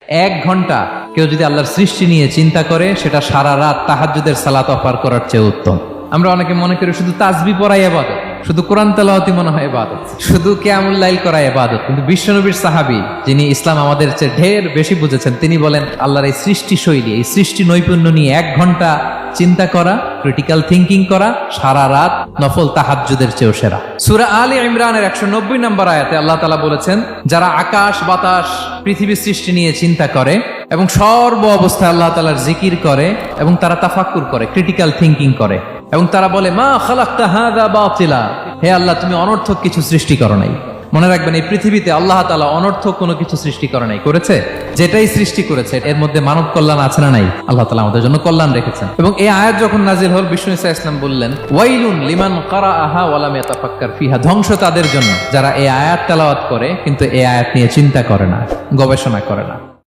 1 ঘন্টা কেউ যদি আল্লাহর সৃষ্টি নিয়ে চিন্তা করে, সেটা সারা রাত তাহাজ্জুদের সালাত অফার করার চেয়ে উত্তম। আমরা অনেকে মনে করি শুধু তাসবিহ পড়াই ইবাদত, শুধু কোরআন তেলাওয়াতই মনে হয় ইবাদত, শুধু কিয়ামুল লাইল করা ইবাদত। কিন্তু বিশ্বনবীর সাহাবী, যিনি ইসলাম আমাদের চেয়ে ঢের বেশি বুঝেছেন, তিনি বলেন আল্লাহর এই সৃষ্টি শৈলী, এই সৃষ্টি নৈপুণ্য নিয়ে 1 ঘন্টা চিন্তা করা, ক্রিটিক্যাল থিঙ্কিং করা, সারা রাত নফল তাহাজ্জুদের চেয়েও সেরা। সূরা আলে ইমরানের 190 নম্বর আয়াতে আল্লাহ তাআলা বলেছেন, যারা আকাশ বাতাস পৃথিবী সৃষ্টি নিয়ে চিন্তা করে এবং সর্ব অবস্থায় আল্লাহ তাআলার জিকির করে এবং তারা তাফাক্কুর করে, ক্রিটিক্যাল থিঙ্কিং করে এবং তারা বলে মা খালাকতা হাযা বাতিলা, হে আল্লাহ তুমি অনর্থক কিছু সৃষ্টি করো নাই। মনে রাখবেন, এই পৃথিবীতে আল্লাহ তাআলা অনর্থক কোনো কিছু সৃষ্টি করে নাই, করেছে যেটাই সৃষ্টি করেছে এর মধ্যে মানব কল্যাণ আছে না নাই? আল্লাহ তাআলা আমাদের জন্য কল্যাণ রেখেছেন। এবং এই আয়াত যখন নাজিল হল, বিষ্ণু ঈসা ইসলাম বললেন ওয়াইলুন লিমান কারাআহা ওয়া লাম ইয়াতাফাক্কার ফিহা, ধ্বংস তাদের জন্য যারা এই আয়াত তেলাওয়াত করে কিন্তু এই আয়াত নিয়ে চিন্তা করে না, গবেষণা করে না।